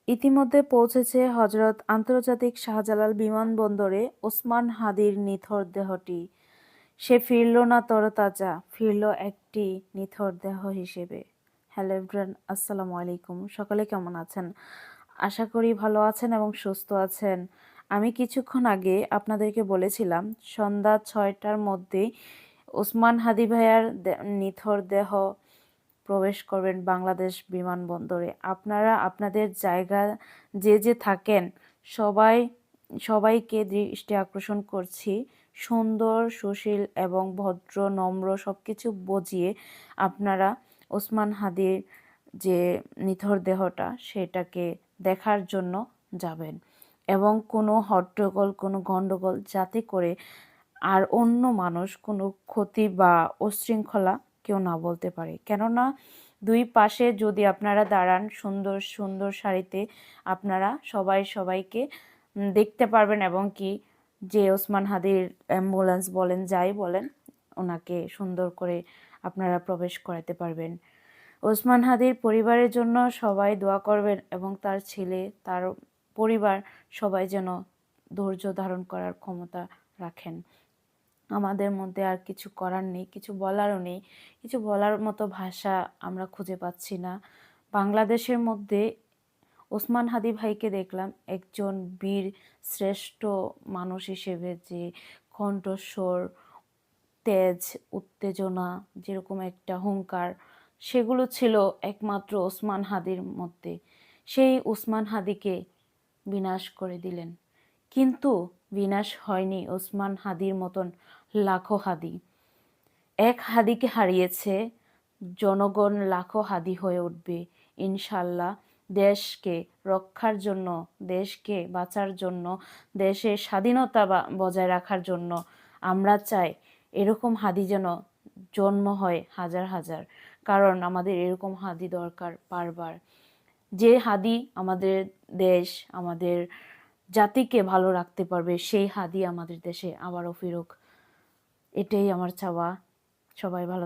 ইতিমধ্যে পৌঁছেছে হজরত আন্তর্জাতিক শাহজালাল বিমানবন্দরে ওসমান হাদির নিথর দেহটি। সে ফিরল না তরতাজা, ফিরল একটি নিথর দেহ হিসেবে। হ্যালো এভরিওয়ান, আসসালামু আলাইকুম। সকলে কেমন আছেন? আশা করি ভালো আছেন এবং সুস্থ আছেন। আমি কিছুক্ষণ আগে আপনাদেরকে বলেছিলাম সন্ধ্যা 6টার মধ্যেই ওসমান হাদি ভাইয়ার নিথর দেহ প্রবেশ করবেন বাংলাদেশ বিমানবন্দরে। আপনারা আপনাদের জায়গা যে থাকেন সবাইকে দৃষ্টি আকর্ষণ করছি, সুন্দর, সুশীল এবং ভদ্র, নম্র সবকিছু বুঝিয়ে আপনারা ওসমান হাদির যে নিথর দেহটা সেটাকে দেখার জন্য যাবেন এবং কোনো হট্টগোল, কোনো গণ্ডগোল যাতে করে আর অন্য মানুষ কোনো ক্ষতি বা উচ্ছৃঙ্খলা কেউ না বলতে পারে। কেননা দুই পাশে যদি আপনারা দাঁড়ান সুন্দর সুন্দর সারিতে, আপনারা সবাইকে দেখতে পারবেন এবং কি যে ওসমান হাদির অ্যাম্বুলেন্স বলেন যাই বলেন ওনাকে সুন্দর করে আপনারা প্রবেশ করাতে পারবেন। ওসমান হাদির পরিবারের জন্য সবাই দোয়া করবেন এবং তার ছেলে, তার পরিবার সবাই যেন ধৈর্য ধারণ করার ক্ষমতা রাখেন। আমাদের মধ্যে আর কিছু করার নেই, কিছু বলারও নেই, কিছু বলার মতো ভাষা আমরা খুঁজে পাচ্ছি না। বাংলাদেশের মধ্যে ওসমান হাদি ভাইকে দেখলাম একজন বীর শ্রেষ্ঠ মানুষ হিসেবে, যে কণ্ঠস্বর, তেজ, উত্তেজনা, যেরকম একটা হুঙ্কার, সেগুলো ছিল একমাত্র ওসমান হাদির মধ্যে। সেই ওসমান হাদিকে বিনাশ করে দিলেন, কিন্তু বিনাশ হয়নি ওসমান হাদির মতন লাখো হাদি। এক হাদিকে হারিয়েছে, জনগণ লাখো হাদি হয়ে উঠবে ইনশাল্লাহ। দেশকে রক্ষার জন্য, দেশকে বাঁচার জন্য, দেশের স্বাধীনতা বজায় রাখার জন্য আমরা চাই এরকম হাদি যেন জন্ম হয় হাজার হাজার। কারণ আমাদের এরকম হাদি দরকার বারবার, যে হাদি আমাদের দেশ, আমাদের জাতিকে ভালো রাখতে পারবে, সেই হাদি আমাদের দেশে আবারও ফিরুক। এটাই আমার চাওয়া। সবাই ভালো